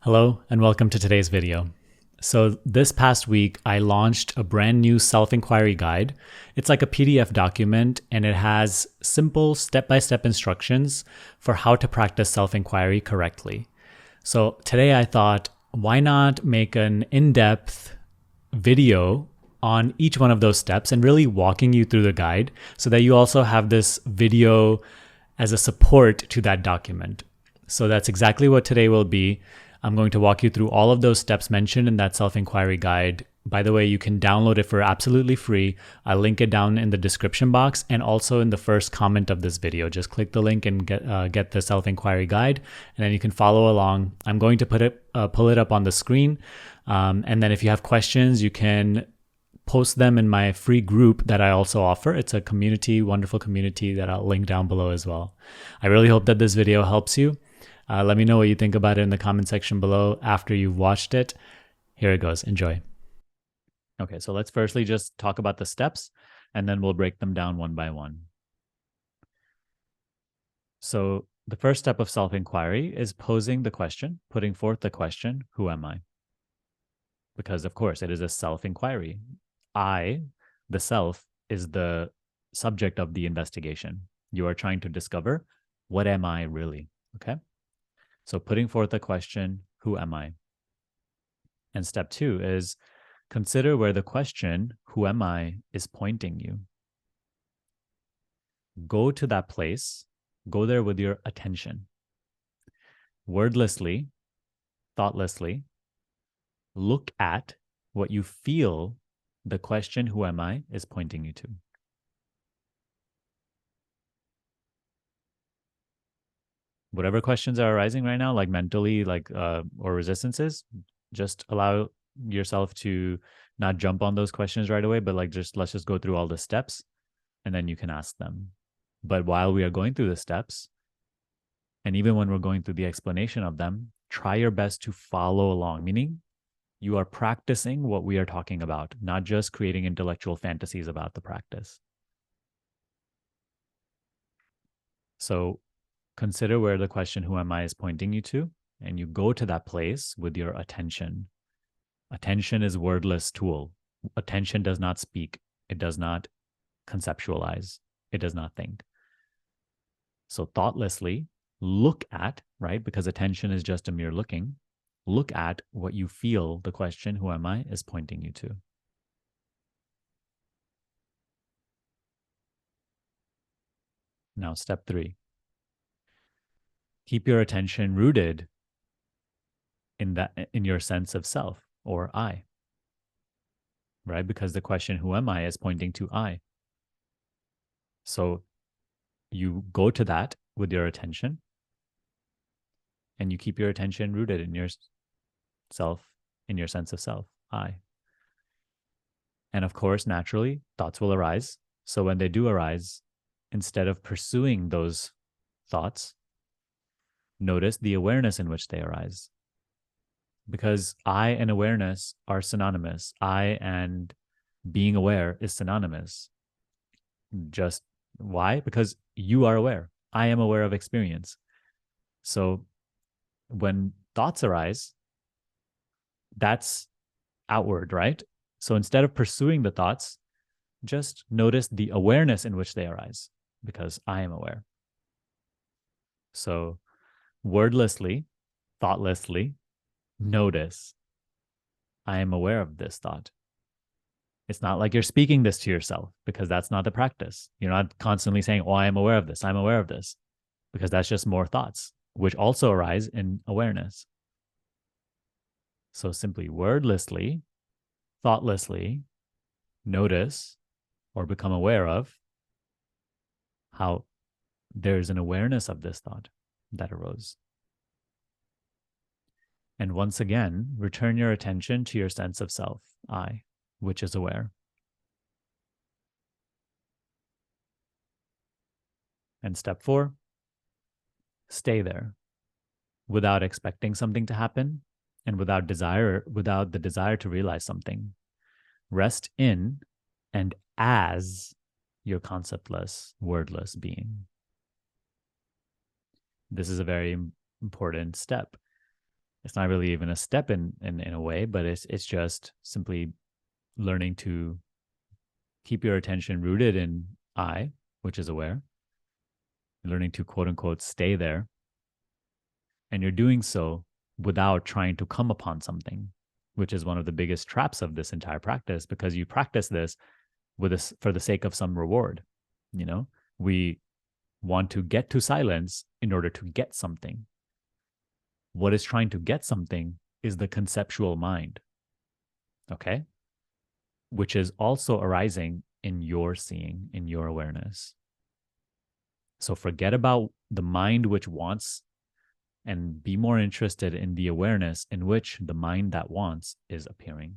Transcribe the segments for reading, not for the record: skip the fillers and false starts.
Hello and welcome to today's video. So this past week, I launched a brand new self-inquiry guide. It's like a PDF document and it has simple step-by-step instructions for how to practice self-inquiry correctly. So today I thought, why not make an in-depth video on each one of those steps and really walking you through the guide so that you also have this video as a support to that document. So that's exactly what today will be. I'm going to walk you through all of those steps mentioned in that self-inquiry guide. By the way, you can download it for absolutely free. I'll link it down in the description box and also in the first comment of this video. Just click the link and get the self-inquiry guide, and then you can follow along. I'm going to pull it up on the screen, and then if you have questions, you can post them in my free group that I also offer. It's a community, wonderful community that I'll link down below as well. I really hope that this video helps you. Let me know what you think about it in the comment section below after you've watched it. Here it goes. Enjoy. Okay, so let's firstly just talk about the steps, and then we'll break them down one by one. So the first step of self-inquiry is posing the question, putting forth the question, who am I? Because of course it is a self-inquiry. I, the self, is the subject of the investigation. You are trying to discover, what am I really? Okay? So putting forth the question, who am I? And step 2 is consider where the question, who am I, is pointing you. Go to that place, go there with your attention. Wordlessly, thoughtlessly, look at what you feel the question, who am I, is pointing you to. Whatever questions are arising right now, like mentally, or resistances, just allow yourself to not jump on those questions right away, but let's just go through all the steps and then you can ask them. But while we are going through the steps, and even when we're going through the explanation of them, try your best to follow along, meaning you are practicing what we are talking about, not just creating intellectual fantasies about the practice. So consider where the question, who am I, is pointing you to, and you go to that place with your attention. Attention is a wordless tool. Attention does not speak. It does not conceptualize. It does not think. So thoughtlessly look at, right? Because attention is just a mere looking. Look at what you feel the question, who am I, is pointing you to. Now, step 3. Keep your attention rooted in your sense of self, or I, right? Because the question, who am I, is pointing to I. So you go to that with your attention and you keep your attention rooted in your self, in your sense of self, I. And of course, naturally, thoughts will arise. So when they do arise, instead of pursuing those thoughts, notice the awareness in which they arise. Because I and awareness are synonymous. I and being aware is synonymous. Just why? Because you are aware. I am aware of experience. So when thoughts arise, that's outward, right? So instead of pursuing the thoughts, just notice the awareness in which they arise, because I am aware. So wordlessly, thoughtlessly, notice, I am aware of this thought. It's not like you're speaking this to yourself, because that's not the practice. You're not constantly saying, oh, I am aware of this, I'm aware of this, because that's just more thoughts, which also arise in awareness. So simply wordlessly, thoughtlessly, notice or become aware of how there's an awareness of this thought that arose. And once again, return your attention to your sense of self, I, which is aware. And step 4, stay there without expecting something to happen and without the desire to realize something. Rest in and as your conceptless, wordless being. This is a very important step. It's not really even a step in a way, but it's just simply learning to keep your attention rooted in I, which is aware, learning to quote unquote stay there. And you're doing so without trying to come upon something, which is one of the biggest traps of this entire practice, because you practice this for the sake of some reward. You know, we want to get to silence in order to get something. What is trying to get something is the conceptual mind, okay? Which is also arising in your seeing, in your awareness. So forget about the mind which wants and be more interested in the awareness in which the mind that wants is appearing.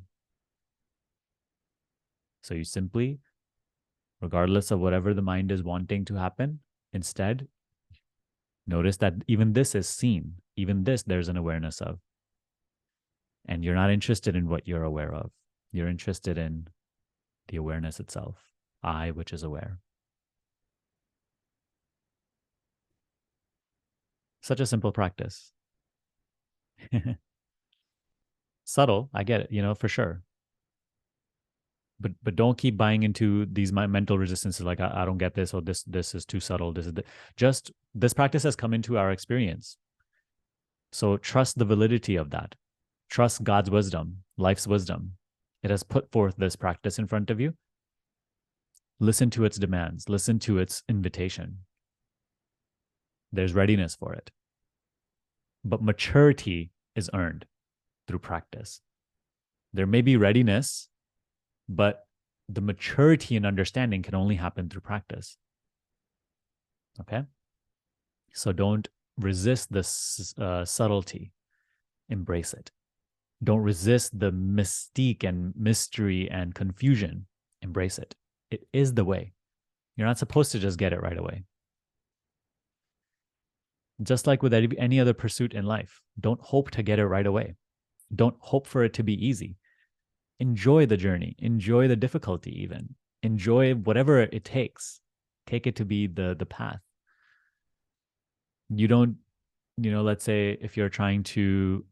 So you simply, regardless of whatever the mind is wanting to happen, instead, notice that even this is seen. Even this, there's an awareness of. And you're not interested in what you're aware of. You're interested in the awareness itself, I, which is aware. Such a simple practice. Subtle, I get it, for sure. But don't keep buying into these mental resistances like I don't get this, or this is too subtle. Just this practice has come into our experience. So trust the validity of that. Trust God's wisdom, life's wisdom. It has put forth this practice in front of you. Listen to its demands, listen to its invitation. There's readiness for it. But maturity is earned through practice. There may be readiness, but the maturity and understanding can only happen through practice. Okay? So don't resist this subtlety. Embrace it. Don't resist the mystique and mystery and confusion. Embrace it. It is the way. You're not supposed to just get it right away. Just like with any other pursuit in life, don't hope to get it right away. Don't hope for it to be easy. Enjoy the journey. Enjoy the difficulty even. Enjoy whatever it takes. Take it to be the path. You don't, let's say if you're trying to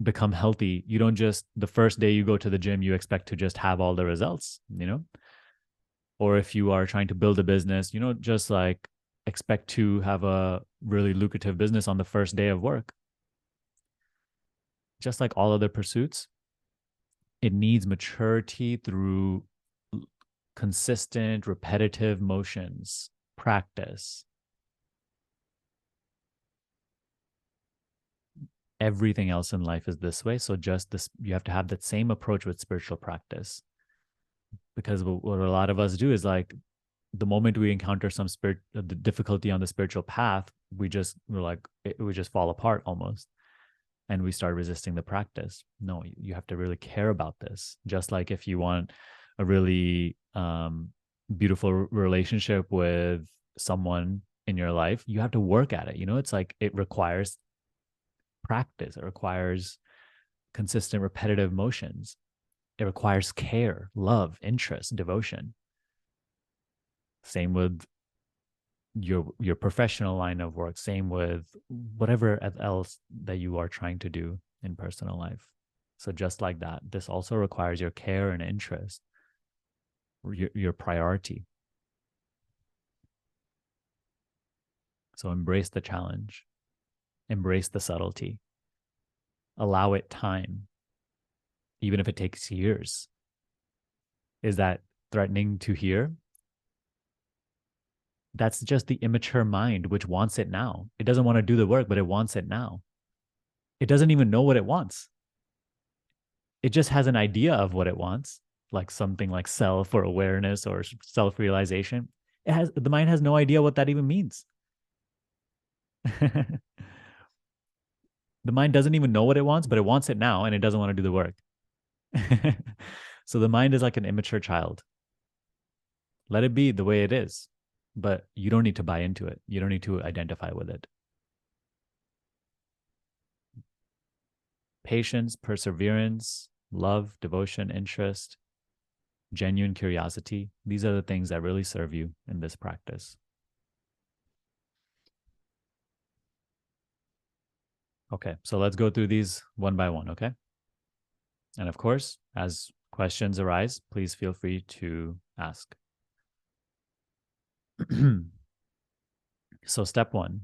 become healthy, you don't just, the first day you go to the gym, you expect to just have all the results, Or if you are trying to build a business, you don't just like expect to have a really lucrative business on the first day of work. Just like all other pursuits, it needs maturity through consistent, repetitive motions, practice. Everything else in life is this way. So just this, you have to have that same approach with spiritual practice. Because what a lot of us do is like, the moment we encounter the difficulty on the spiritual path, we just fall apart almost. And we start resisting the practice. No, you have to really care about this. Just like if you want a really beautiful relationship with someone in your life, you have to work at it. It's like it requires practice. It requires consistent, repetitive motions. It requires care, love, interest, devotion. Same with your professional line of work, same with whatever else that you are trying to do in personal life. So just like that, this also requires your care and interest, your priority. So embrace the challenge, embrace the subtlety, allow it time, even if it takes years. Is that threatening to hear? That's just the immature mind, which wants it now. It doesn't want to do the work, but it wants it now. It doesn't even know what it wants. It just has an idea of what it wants, like something like self or awareness or self-realization. The mind has no idea what that even means. The mind doesn't even know what it wants, but it wants it now and it doesn't want to do the work. So the mind is like an immature child. Let it be the way it is, but you don't need to buy into it. You don't need to identify with it. Patience, perseverance, love, devotion, interest, genuine curiosity. These are the things that really serve you in this practice. Okay, so let's go through these one by one, okay? And of course, as questions arise, please feel free to ask. So, step one,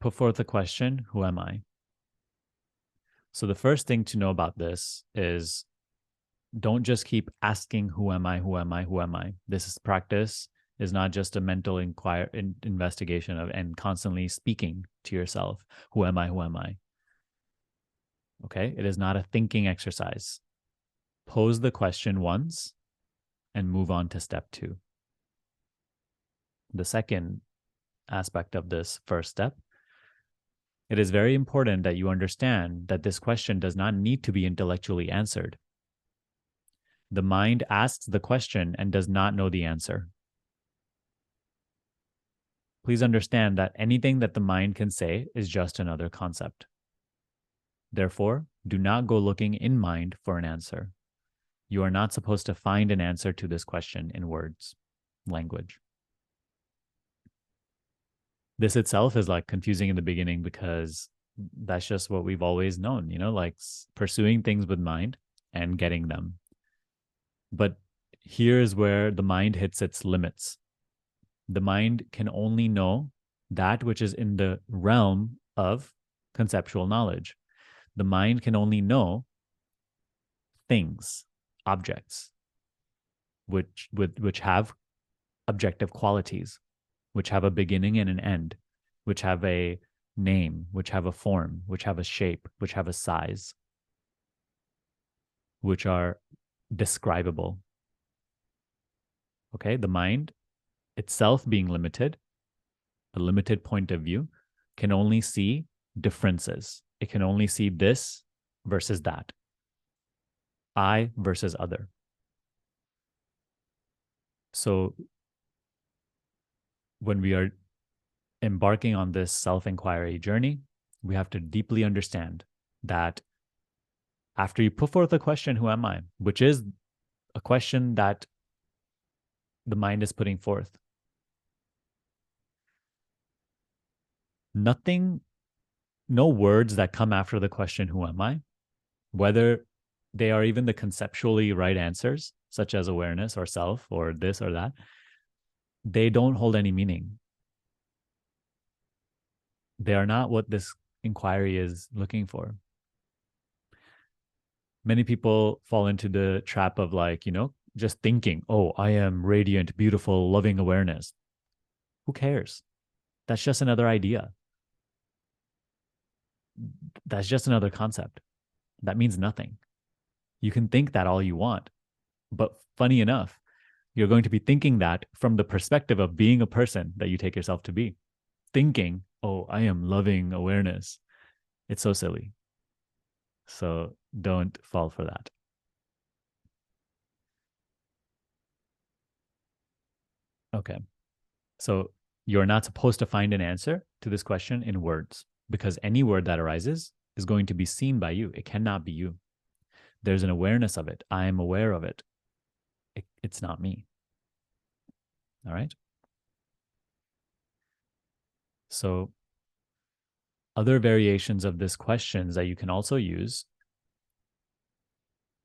put forth the question, who am I? So, the first thing to know about this is don't just keep asking, who am I? Who am I? Who am I? This is practice is not just a mental investigation of and constantly speaking to yourself, who am I? Who am I? Okay, it is not a thinking exercise. Pose the question once and move on to step two. The second aspect of this first step, it is very important that you understand that this question does not need to be intellectually answered. The mind asks the question and does not know the answer. Please understand that anything that the mind can say is just another concept. Therefore, do not go looking in mind for an answer. You are not supposed to find an answer to this question in words, language. This itself is like confusing in the beginning because that's just what we've always known, like pursuing things with mind and getting them. But here's where the mind hits its limits. The mind can only know that which is in the realm of conceptual knowledge. The mind can only know things, objects, which have objective qualities, which have a beginning and an end, which have a name, which have a form, which have a shape, which have a size, which are describable. Okay, the mind itself being limited, a limited point of view, can only see differences. It can only see this versus that, I versus other. So when we are embarking on this self-inquiry journey, we have to deeply understand that after you put forth the question, who am I? Which is a question that the mind is putting forth. Nothing, no words that come after the question, who am I? Whether they are even the conceptually right answers, such as awareness or self or this or that, they don't hold any meaning. They are not what this inquiry is looking for. Many people fall into the trap of just thinking, oh, I am radiant, beautiful, loving awareness. Who cares? That's just another idea. That's just another concept. That means nothing. You can think that all you want. But funny enough, you're going to be thinking that from the perspective of being a person that you take yourself to be. Thinking, oh, I am loving awareness. It's so silly. So don't fall for that. Okay. So you're not supposed to find an answer to this question in words because any word that arises is going to be seen by you. It cannot be you. There's an awareness of it. I am aware of it. It's not me. All right. So other variations of this questions that you can also use,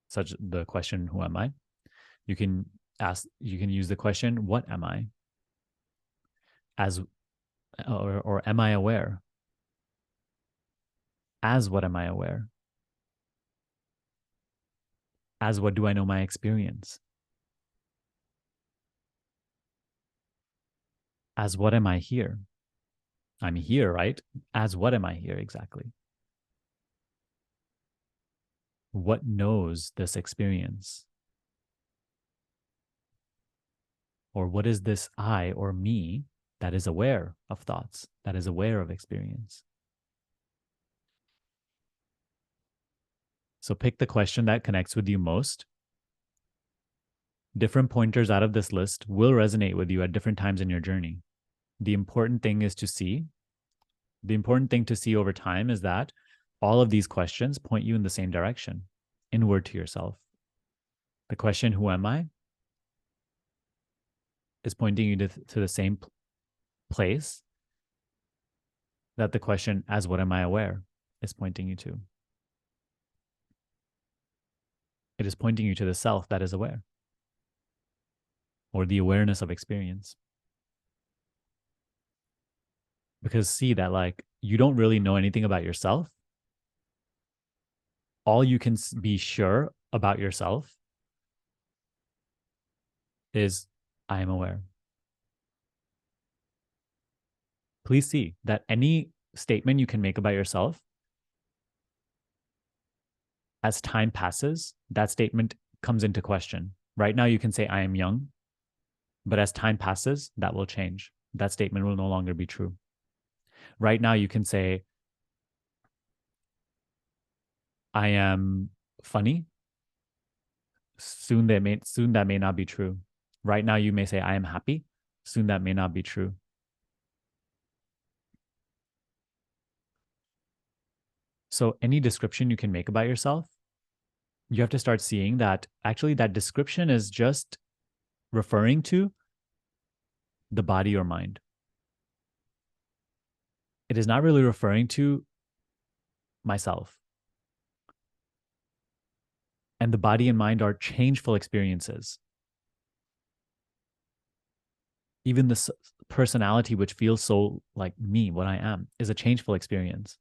such the question, who am I? You can use the question, what am I? As or am I aware? As what am I aware? As what do I know my experience? As what am I here? I'm here, right? As what am I here exactly? What knows this experience? Or what is this I or me that is aware of thoughts, that is aware of experience? So pick the question that connects with you most. Different pointers out of this list will resonate with you at different times in your journey. The important thing to see over time is that all of these questions point you in the same direction, inward to yourself. The question, who am I, is pointing you to the same place that the question, as what am I aware? is pointing you to? It is pointing you to the self that is aware, or the awareness of experience. Because see that like you don't really know anything about yourself. All you can be sure about yourself is I am aware. Please see that any statement you can make about yourself, as time passes, that statement comes into question. Right now, you can say, I am young, but as time passes, that will change. That statement will no longer be true. Right now, you can say, I am funny. Soon that may not be true. Right now, you may say, I am happy. Soon that may not be true. So any description you can make about yourself, you have to start seeing that actually that description is just referring to the body or mind. It is not really referring to myself. And the body and mind are changeful experiences. Even the personality, which feels so like me, what I am, is a changeful experience.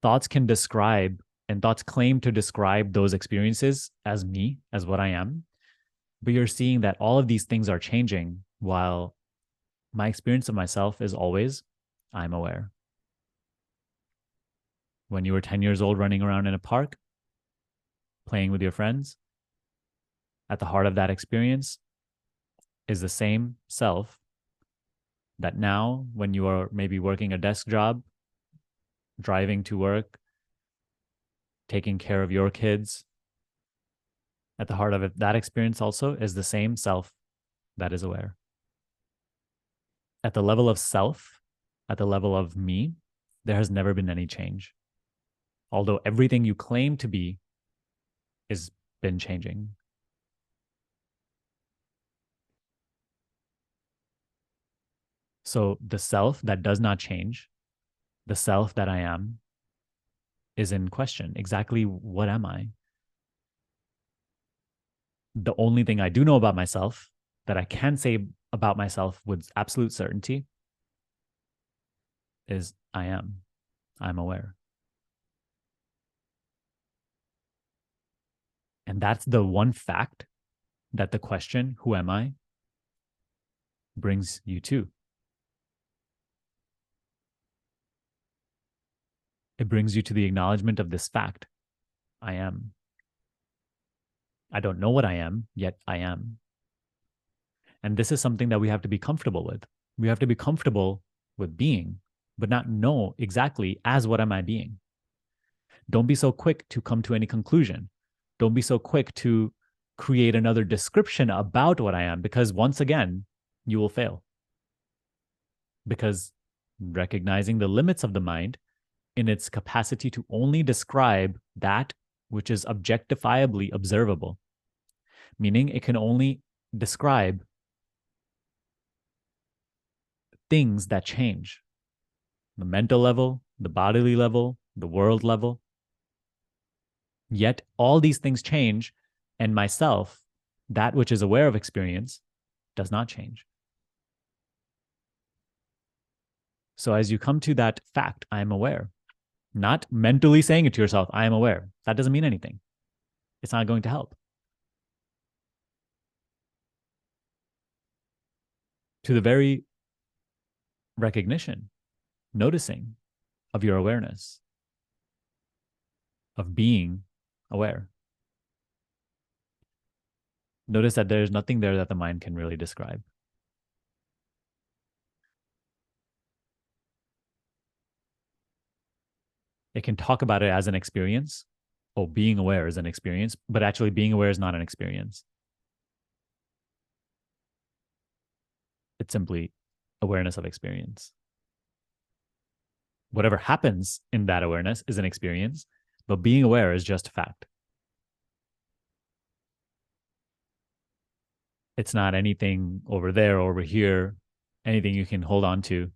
Thoughts can describe, and thoughts claim to describe those experiences as me, as what I am. But you're seeing that all of these things are changing while my experience of myself is always, I'm aware. When you were 10 years old running around in a park, playing with your friends, at the heart of that experience is the same self that now, when you are maybe working a desk job, driving to work, taking care of your kids, at the heart of it, that experience also is the same self that is aware. At the level of self, at the level of me, there has never been any change. Although everything you claim to be has been changing. So the self that does not change, the self that I am, is in question. Exactly what am I? The only thing I do know about myself that I can say about myself with absolute certainty is I am. I'm aware. And that's the one fact that the question, who am I, brings you to. It brings you to the acknowledgement of this fact. I am. I don't know what I am, yet I am. And this is something that we have to be comfortable with. We have to be comfortable with being, but not know exactly as what am I being. Don't be so quick to come to any conclusion. Don't be so quick to create another description about what I am, because once again, you will fail. Because recognizing the limits of the mind in its capacity to only describe that which is objectifiably observable, meaning it can only describe things that change, the mental level, the bodily level, the world level. Yet all these things change, and myself, that which is aware of experience, does not change. So as you come to that fact, I am aware, not mentally saying it to yourself, I am aware. That doesn't mean anything. It's not going to help. To the very recognition, noticing of your awareness, of being aware. Notice that there's nothing there that the mind can really describe. It can talk about it as an experience. Oh, being aware is an experience, but actually being aware is not an experience. It's simply awareness of experience. Whatever happens in that awareness is an experience, but being aware is just a fact. It's not anything over there, over here, anything you can hold on to.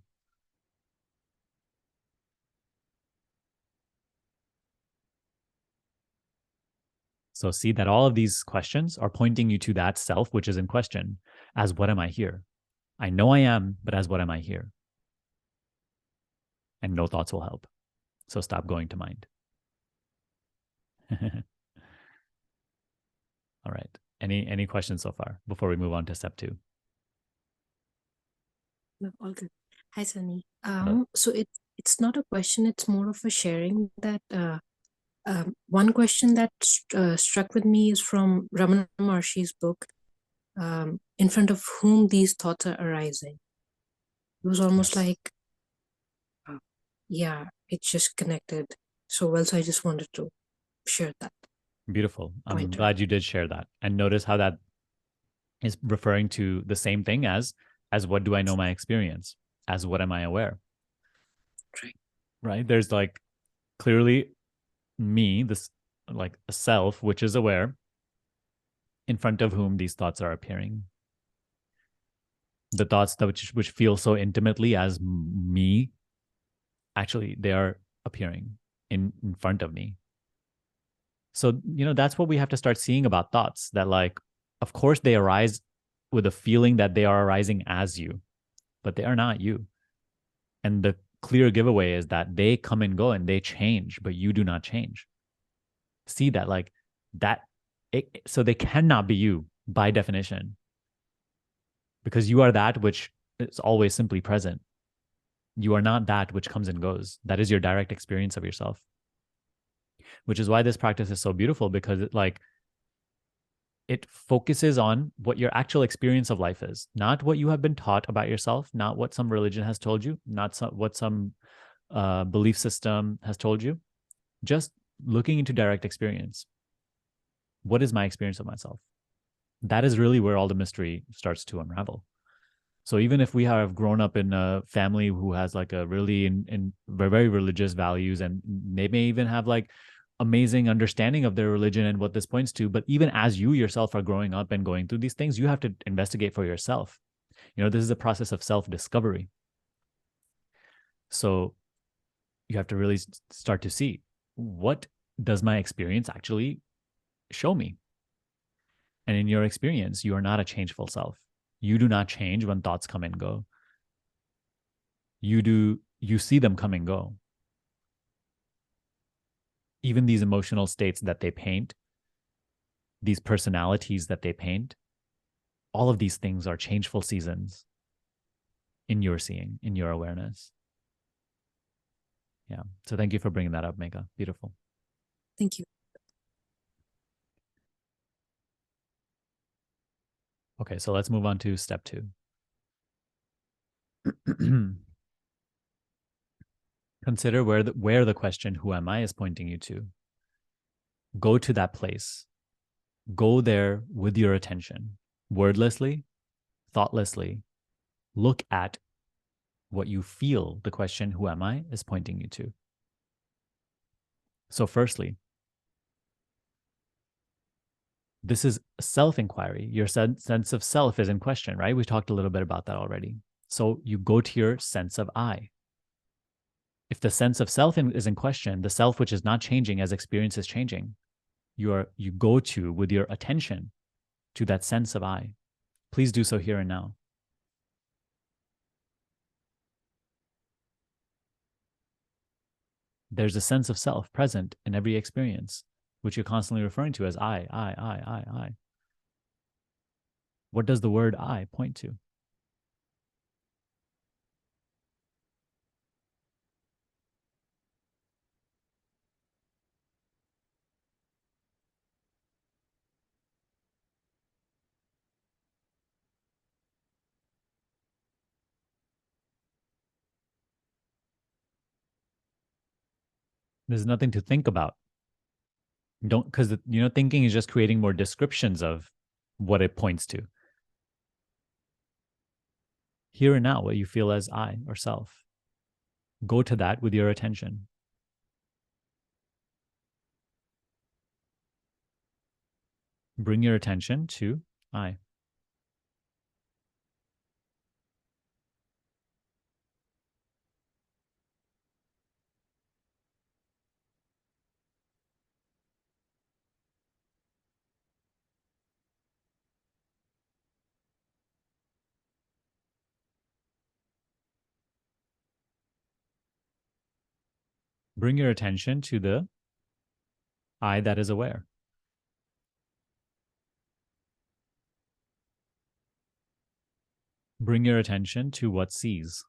So see that all of these questions are pointing you to that self, which is in question as what am I here? I know I am, but as what am I here? And no thoughts will help. So stop going to mind. All right. Any questions so far before we move on to step two? No, all good. Hi, Sunny. Hello. So it's not a question; it's more of a sharing. That one question that struck with me is from Ramana Maharshi's book, "In front of whom these thoughts are arising." It was almost Yes. like, uh, yeah, it just connected so well. So I just wanted to share that Beautiful. I'm pointer. glad you did share that. And notice how that is referring to the same thing as what do I know my experience? As what am I aware? Right. Right? There's like clearly me, this like a self which is aware in front of whom these thoughts are appearing. The thoughts that which feel so intimately as me, actually they are appearing in front of me. So, that's what we have to start seeing about thoughts, that like of course they arise with a feeling that they are arising as you, but they are not you. And the clear giveaway is that they come and go and they change, but you do not change. See that like that so they cannot be you by definition, because you are that which is always simply present. You are not that which comes and goes. That is your direct experience of yourself, which is why this practice is so beautiful, because it focuses on what your actual experience of life is, not what you have been taught about yourself, not what some religion has told you, not what some belief system has told you. Just looking into direct experience. What is my experience of myself? That is really where all the mystery starts to unravel. So even if we have grown up in a family who has like a really in very religious values, and they may even have like amazing understanding of their religion and what this points to, but even as you yourself are growing up and going through these things, you have to investigate for yourself. This is a process of self-discovery. So you have to really start to see, what does my experience actually show me? And in your experience, you are not a changeful self. You do not change when thoughts come and go. You see them come and go. Even these emotional states that they paint, these personalities that they paint, all of these things are changeful seasons in your seeing, in your awareness. Yeah. So thank you for bringing that up, Megha. Beautiful. Thank you. Okay, so let's move on to step two. Consider where the question "who am I" is pointing you to. Go to that place. Go there with your attention, wordlessly, thoughtlessly. Look at what you feel the question "who am I" is pointing you to. So firstly, this is self-inquiry. Your sense of self is in question, right? We talked a little bit about that already. So you go to your sense of I. If the sense of self is in question, the self which is not changing as experience is changing, you go to with your attention to that sense of I. Please do so here and now. There's a sense of self present in every experience, which you're constantly referring to as I. What does the word I point to? There's nothing to think about. Don't, because thinking is just creating more descriptions of what it points to. Here and now, what you feel as I or self. Go to that with your attention. Bring your attention to I. Bring your attention to the I that is aware. Bring your attention to what sees.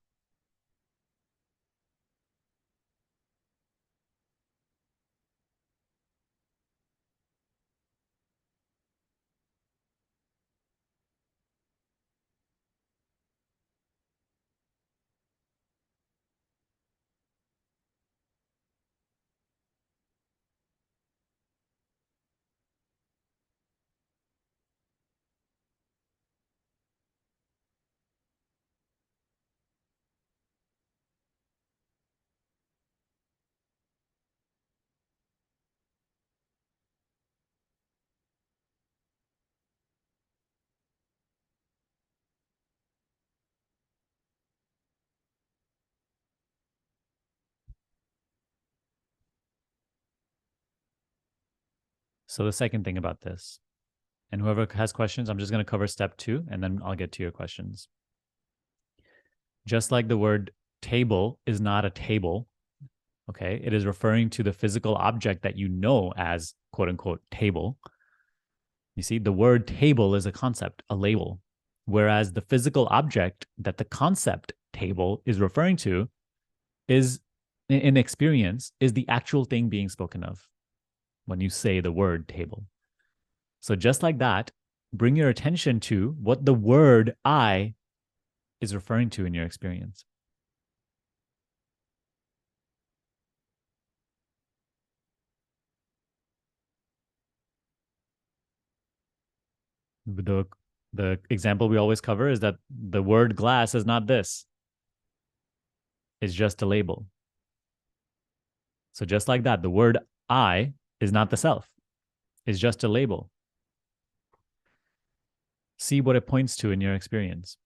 So the second thing about this, and whoever has questions, I'm just going to cover step 2 and then I'll get to your questions. Just like the word table is not a table, okay, it is referring to the physical object that you know as quote unquote table. You see, the word table is a concept, a label, whereas the physical object that the concept table is referring to is, in experience, is the actual thing being spoken of when you say the word table. So just like that, bring your attention to what the word I is referring to in your experience. The the example we always cover is that the word glass is not this. It's just a label. So just like that, the word I is not the self. It's just a label. See what it points to in your experience.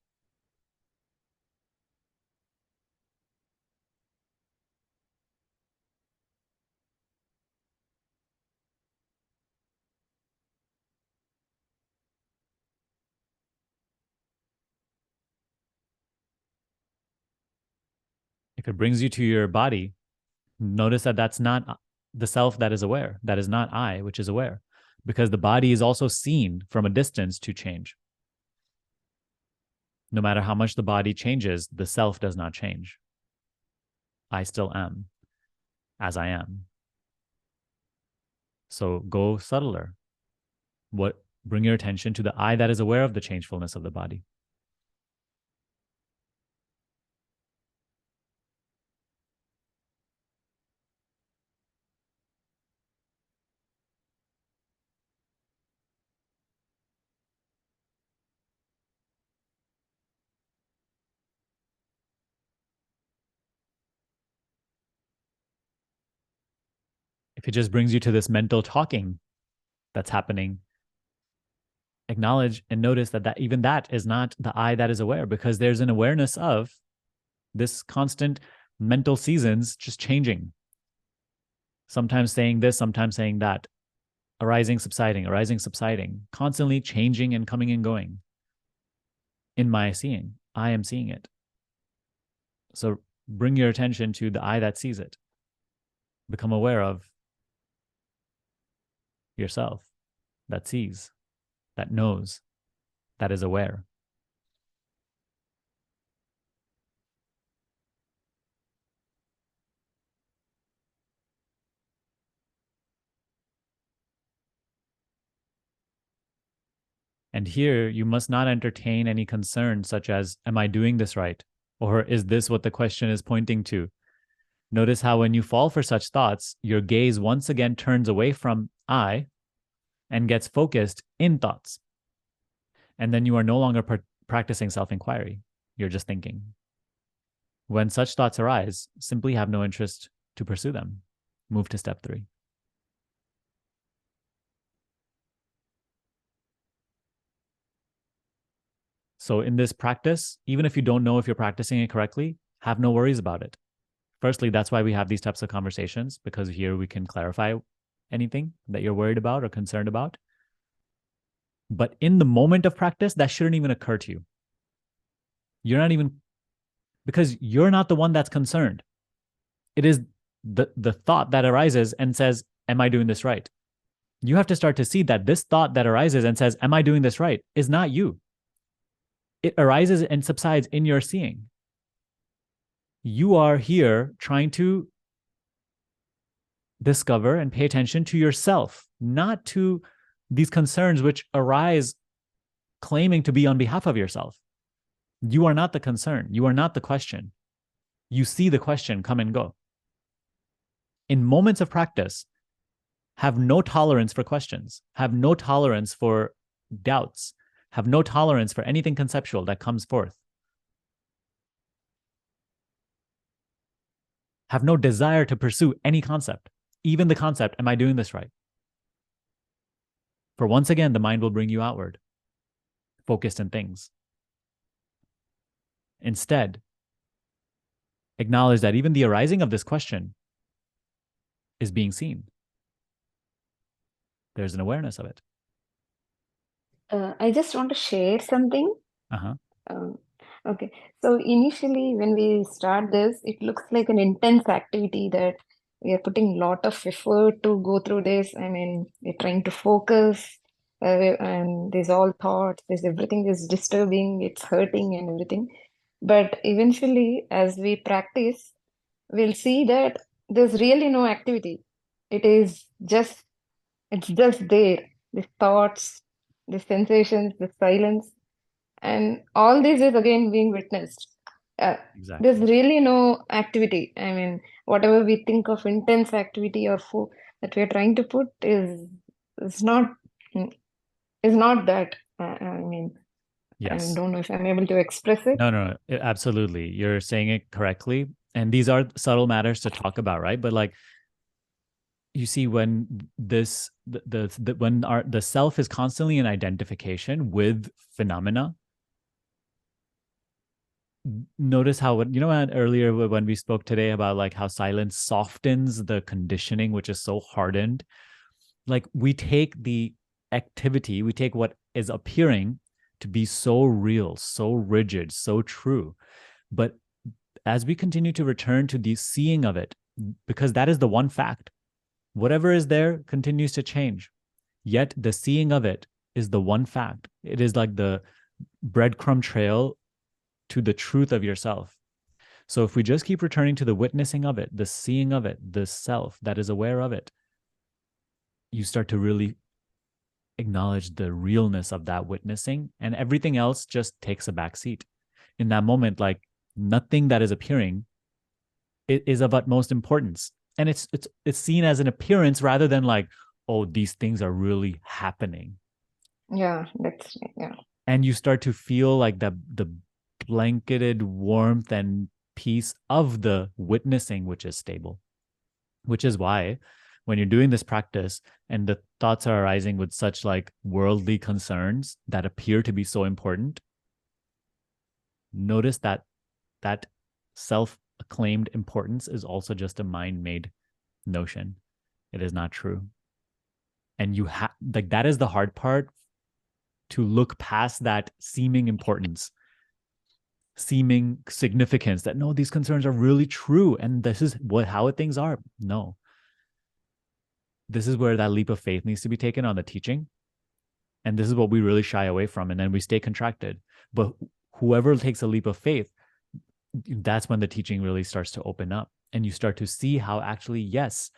If it brings you to your body, notice that that's not the self that is aware. That is not I, which is aware, because the body is also seen from a distance to change. No matter how much the body changes, the self does not change. I still am as I am. So go subtler. Bring your attention to the I that is aware of the changefulness of the body. If it just brings you to this mental talking that's happening, acknowledge and notice that even that is not the I that is aware, because there's an awareness of this constant mental seasons just changing. Sometimes saying this, sometimes saying that, arising, subsiding, constantly changing and coming and going. In my seeing, I am seeing it. So bring your attention to the I that sees it. Become aware of yourself that sees, that knows, that is aware. And here you must not entertain any concern such as, am I doing this right? Or is this what the question is pointing to? Notice how when you fall for such thoughts, your gaze once again turns away from I and gets focused in thoughts. And then you are no longer practicing self-inquiry. You're just thinking. When such thoughts arise, simply have no interest to pursue them. Move to step 3. So in this practice, even if you don't know if you're practicing it correctly, have no worries about it. Firstly, that's why we have these types of conversations, because here we can clarify anything that you're worried about or concerned about. But in the moment of practice, that shouldn't even occur to you. You're not even, because you're not the one that's concerned. It is the thought that arises and says, am I doing this right? You have to start to see that this thought that arises and says, am I doing this right, is not you. It arises and subsides in your seeing. You are here trying to discover and pay attention to yourself, not to these concerns which arise claiming to be on behalf of yourself. You are not the concern. You are not the question. You see the question come and go. In moments of practice, have no tolerance for questions, have no tolerance for doubts, have no tolerance for anything conceptual that comes forth. Have no desire to pursue any concept, even the concept, am I doing this right? For once again, the mind will bring you outward, focused in things. Instead, acknowledge that even the arising of this question is being seen. There's an awareness of it. I just want to share something. Uh-huh. Um, okay, so initially when we start this, it looks like an intense activity that we are putting a lot of effort to go through this. I mean, we're trying to focus, and there's all thoughts, there's everything is disturbing, it's hurting and everything. But eventually, as we practice, we'll see that there's really no activity. It is just, it's just there. The thoughts, the sensations, the silence, and all this is again being witnessed. There's Exactly. really no activity. I mean, whatever we think of intense activity or that we're trying to put is not is not that. I mean, I Yes. don't know if I'm able to express it. No, absolutely. You're saying it correctly. And these are subtle matters to talk about, right? But like, you see, when when the self is constantly in identification with phenomena, notice how, earlier when we spoke today about like how silence softens the conditioning, which is so hardened. Like, we take the activity, we take what is appearing to be so real, so rigid, so true. But as we continue to return to the seeing of it, because that is the one fact, whatever is there continues to change. Yet the seeing of it is the one fact. It is like the breadcrumb trail to the truth of yourself. So if we just keep returning to the witnessing of it, the seeing of it, the self that is aware of it, you start to really acknowledge the realness of that witnessing, and everything else just takes a back seat. In that moment, like, nothing that is appearing is of utmost importance. And it's seen as an appearance rather than like, oh, these things are really happening. Yeah. And you start to feel like the blanketed warmth and peace of the witnessing, which is stable. Which is why when you're doing this practice and the thoughts are arising with such like worldly concerns that appear to be so important, notice that that self-acclaimed importance is also just a mind-made notion. It is not true. And you have, like, that is the hard part, to look past that seeming importance, seeming significance, that no, these concerns are really true and this is how things are. No, this is where that leap of faith needs to be taken on the teaching. And this is what we really shy away from. And then we stay contracted. But whoever takes a leap of faith, that's when the teaching really starts to open up. And you start to see how actually, yes,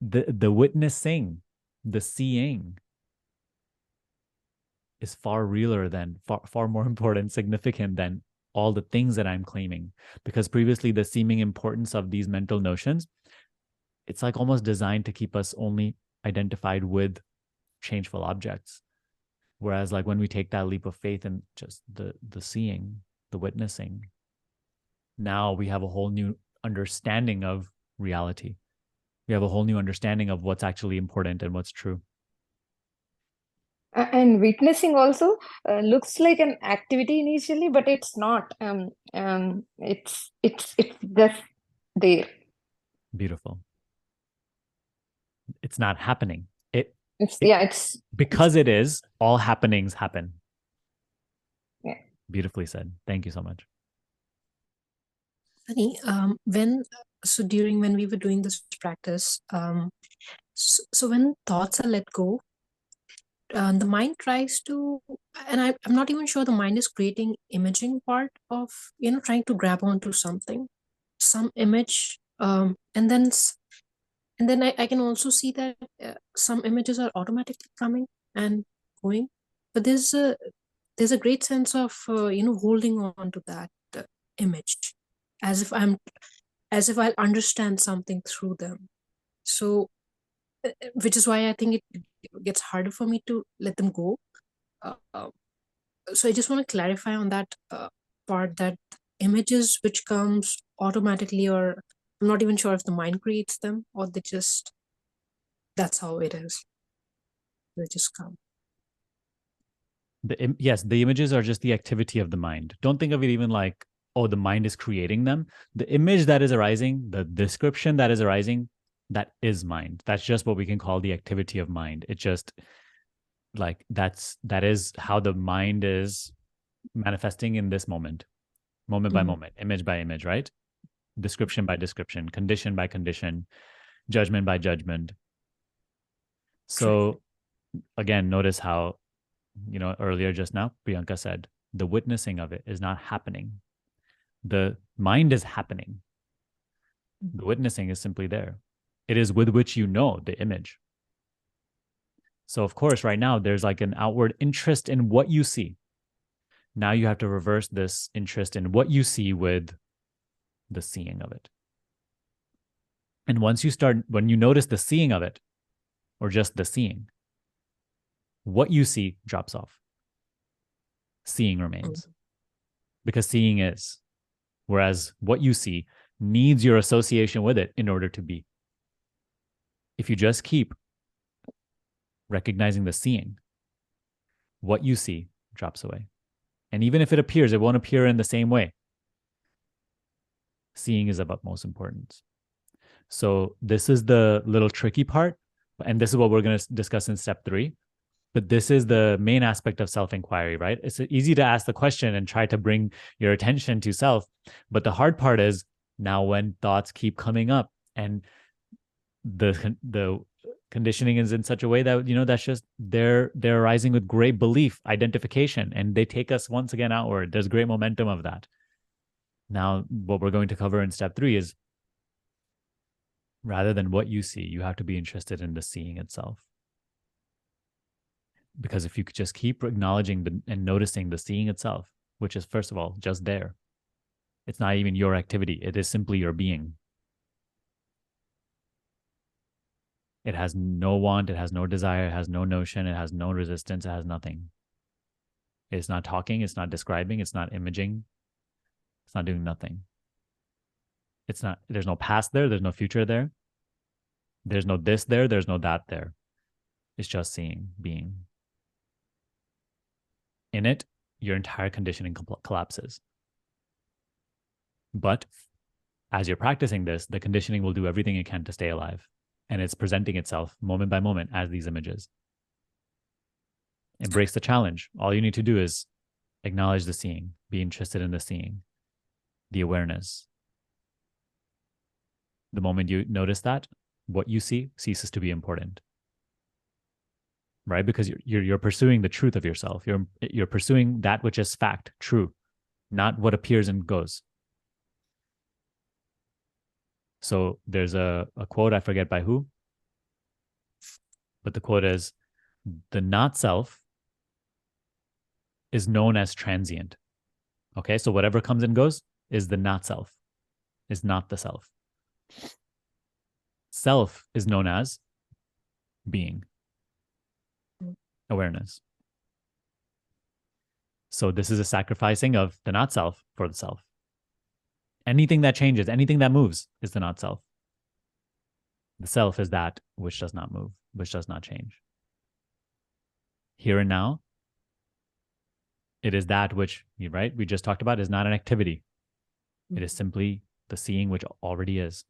the witnessing, the seeing is far realer than, far more important, significant than all the things that I'm claiming. Because previously, the seeming importance of these mental notions, it's like almost designed to keep us only identified with changeful objects. Whereas like when we take that leap of faith and just the seeing, the witnessing, now we have a whole new understanding of reality. We have a whole new understanding of what's actually important and what's true. And witnessing also looks like an activity initially, but it's not. It's just there. Beautiful. It's not happening. It's It yeah. because it is, all happenings happen. Yeah. Beautifully said. Thank you so much. Funny, when so during when we were doing this practice, so when thoughts are let go, the mind tries to, and I'm not even sure the mind is creating imaging part of, trying to grab onto something, some image, and then I can also see that some images are automatically coming and going, but there's a great sense of holding on to that image, as if I'll understand something through them. So, which is why I think it gets harder for me to let them go. Uh, so I just want to clarify on that part, that images which comes automatically, or I'm not even sure if the mind creates them, or they just, that's how it is, they just come. Yes, the images are just the activity of the mind. Don't think of it even like, oh, the mind is creating them. The image that is arising, the description that is arising, that is mind. That's just what we can call the activity of mind. It just like that is how the mind is manifesting in this moment by moment, image by image, right? Description by description, condition by condition, judgment by judgment. So again, notice how, earlier just now, Priyanka said, the witnessing of it is not happening. The mind is happening. The witnessing is simply there. It is with which you know the image. So of course, right now, there's like an outward interest in what you see. Now you have to reverse this interest in what you see with the seeing of it. And when you notice the seeing of it, or just the seeing, what you see drops off. Seeing remains. Because seeing is. Whereas what you see needs your association with it in order to be. If you just keep recognizing the seeing, what you see drops away. And even if it appears, it won't appear in the same way. Seeing is of utmost importance. So this is the little tricky part, and this is what we're going to discuss in step 3. But this is the main aspect of self-inquiry, right? It's easy to ask the question and try to bring your attention to self. But the hard part is now when thoughts keep coming up and the conditioning is in such a way that, that's just, they're arising with great belief, identification, and they take us once again outward. There's great momentum of that. Now, what we're going to cover in step 3 is, rather than what you see, you have to be interested in the seeing itself. Because if you could just keep acknowledging and noticing the seeing itself, which is, first of all, just there. It's not even your activity. It is simply your being. It has no want. It has no desire. It has no notion. It has no resistance. It has nothing. It's not talking. It's not describing. It's not imaging. It's not doing nothing. There's no past there. There's no future there. There's no this there. There's no that there. It's just seeing, being. In it, your entire conditioning collapses. But as you're practicing this, the conditioning will do everything it can to stay alive. And it's presenting itself moment by moment as these images. Embrace the challenge. All you need to do is acknowledge the seeing, be interested in the seeing, the awareness. The moment you notice that, what you see ceases to be important. Right? Because you're pursuing the truth of yourself. You're pursuing that which is fact, true, not what appears and goes. So there's a quote, I forget by who, but the quote is, the not self is known as transient. Okay, so whatever comes and goes is the not self, is not the self. Self is known as being, awareness. So this is a sacrificing of the not self for the self. Anything that changes, anything that moves is the not self. The self is that which does not move, which does not change. Here and now, it is that which, right, we just talked about, is not an activity. It is simply the seeing which already is,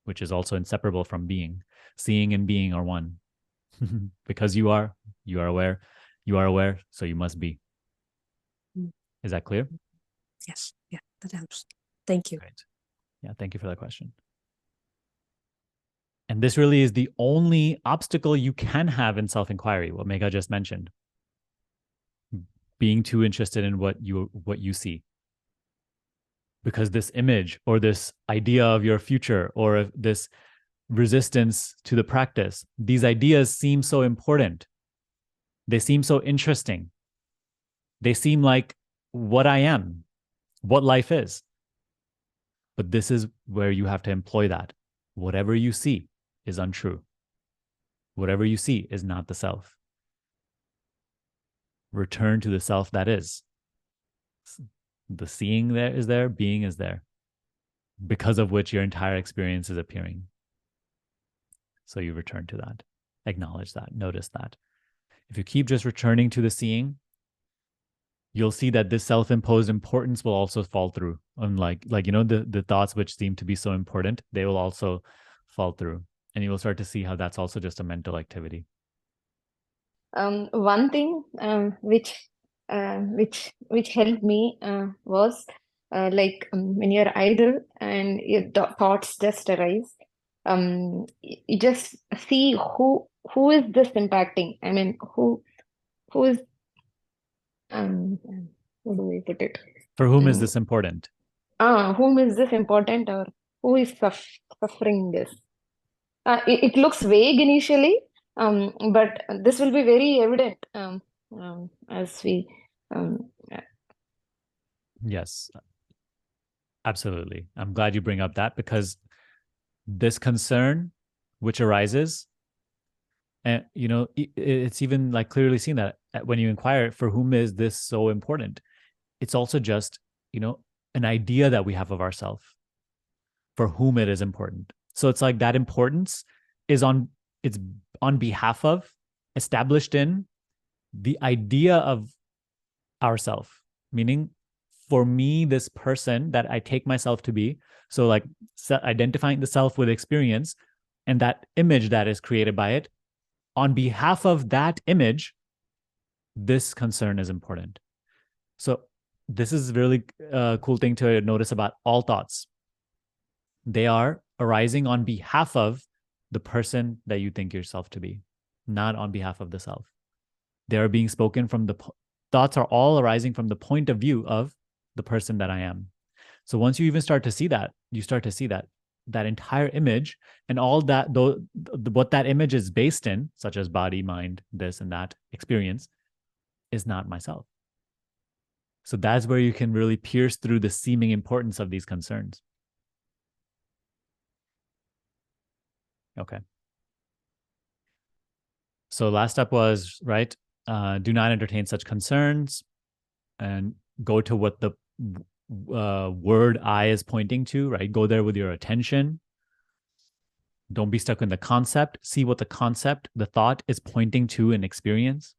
which is also inseparable from being. Seeing and being are one. Because you are aware, so you must be. Is that clear? Yes, yeah, that helps. Thank you. Great. Yeah, thank you for that question. And this really is the only obstacle you can have in self-inquiry, what Megha just mentioned. Being too interested in what you see. Because this image or this idea of your future or this resistance to the practice, these ideas seem so important. They seem so interesting. They seem like what I am, what life is. But this is where you have to employ that. Whatever you see is untrue. Whatever you see is not the self. Return to the self that is. The seeing there is there, being is there, because of which your entire experience is appearing. So you return to that, acknowledge that, notice that. If you keep just returning to the seeing, you'll see that this self-imposed importance will also fall through. Unlike, the thoughts which seem to be so important, they will also fall through. And you will start to see how that's also just a mental activity. One thing which helped me was when you're idle and your thoughts just arise, you just see who is this impacting. I mean, who is how do I put it? For whom is this important? Whom is this important, or who is suffering this? It looks vague initially, but this will be very evident as we. Yes, absolutely. I'm glad you bring up that, because this concern which arises, and it's even like clearly seen that when you inquire, for whom is this so important? It's also just, an idea that we have of ourselves, for whom it is important. So it's like that importance is on behalf of, established in the idea of ourself, meaning for me, this person that I take myself to be. So like identifying the self with experience and that image that is created by it, on behalf of that image, this concern is important. So this is really a cool thing to notice about all thoughts. They are arising on behalf of the person that you think yourself to be, not on behalf of the self. They are being spoken from thoughts are all arising from the point of view of the person that I am. So once you even start to see that, you start to see that entire image and all that, what that image is based in, such as body, mind, this and that experience, is not myself. So that's where you can really pierce through the seeming importance of these concerns. Okay. So last step was, right, do not entertain such concerns and go to what the word I is pointing to, right? Go there with your attention. Don't be stuck in the concept. See what the concept, the thought is pointing to in experience.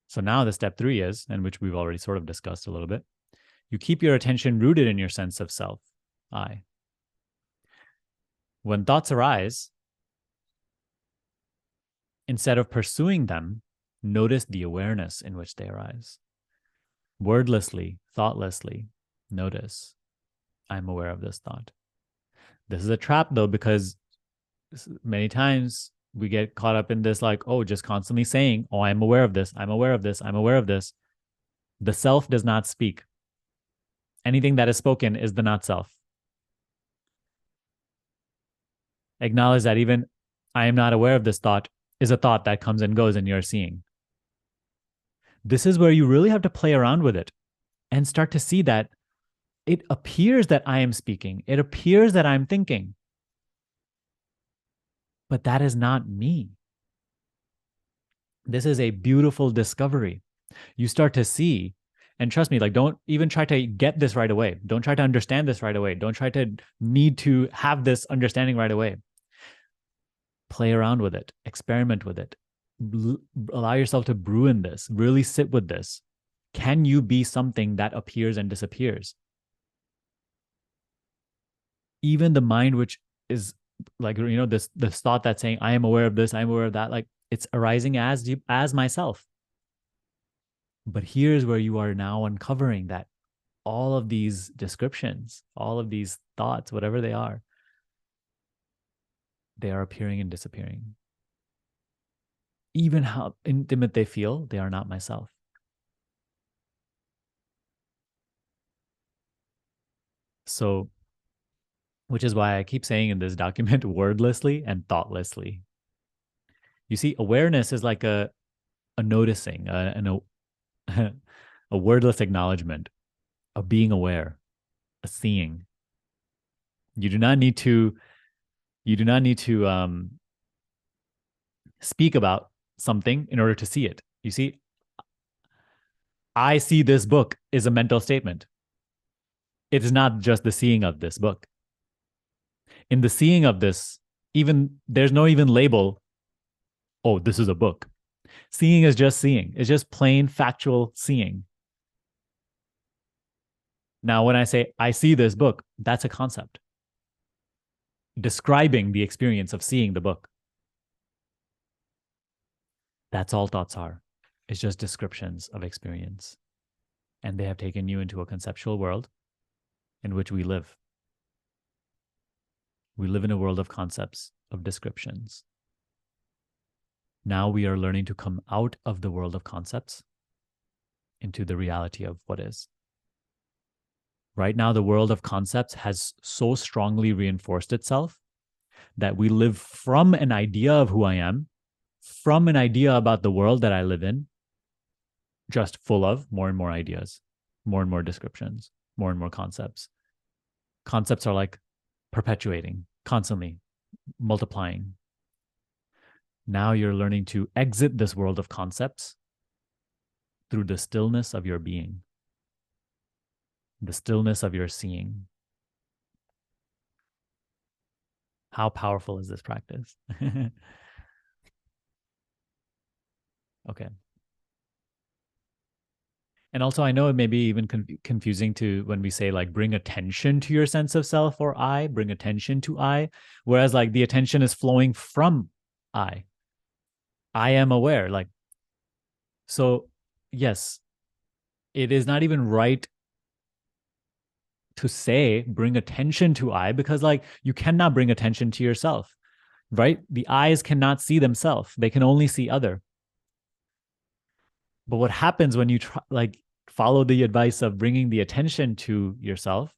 So now the step 3 is, and which we've already sort of discussed a little bit, you keep your attention rooted in your sense of self, I. When thoughts arise, instead of pursuing them, notice the awareness in which they arise. Wordlessly, thoughtlessly, notice, I'm aware of this thought. This is a trap though, because many times we get caught up in this, like, oh, just constantly saying, oh, I'm aware of this, I'm aware of this, I'm aware of this. The self does not speak. Anything that is spoken is the not self. Acknowledge that even I am not aware of this thought is a thought that comes and goes and you're seeing. This is where you really have to play around with it and start to see that it appears that I am speaking. It appears that I'm thinking. But that is not me. This is a beautiful discovery. You start to see, and trust me, like, don't even try to get this right away. Don't try to understand this right away. Don't try to need to have this understanding right away. Play around with it. Experiment with it. Allow yourself to brew in this. Really sit with this. Can you be something that appears and disappears? Even the mind, which is like, this thought that's saying, I am aware of this, I'm aware of that, like, it's arising as myself. But here's where you are now uncovering that all of these descriptions, all of these thoughts, whatever they are appearing and disappearing. Even how intimate they feel, they are not myself. So, which is why I keep saying in this document, wordlessly and thoughtlessly. You see, awareness is like a noticing, a wordless acknowledgement, of being aware, a seeing. You do not need to speak about something in order to see it. You see, I see this book is a mental statement. It is not just the seeing of this book. In the seeing of this, even there's no even label, oh, this is a book. Seeing is just seeing. It's just plain factual seeing. Now, when I say I see this book, that's a concept describing the experience of seeing the book. That's all thoughts are. It's just descriptions of experience. And they have taken you into a conceptual world in which we live. We live in a world of concepts, of descriptions. Now we are learning to come out of the world of concepts into the reality of what is. Right now, the world of concepts has so strongly reinforced itself that we live from an idea of who I am, from an idea about the world that I live in, just full of more and more ideas, more and more descriptions, more and more concepts. Concepts are like perpetuating, constantly multiplying. Now you're learning to exit this world of concepts through the stillness of your being, the stillness of your seeing. How powerful is this practice? Okay. And also, I know it may be even confusing to when we say like bring attention to your sense of self or I, bring attention to I, whereas like the attention is flowing from I. I am aware. Like, so yes, it is not even right to say bring attention to I, because like you cannot bring attention to yourself, right? The eyes cannot see themselves. They can only see other. But what happens when you try, like, follow the advice of bringing the attention to yourself?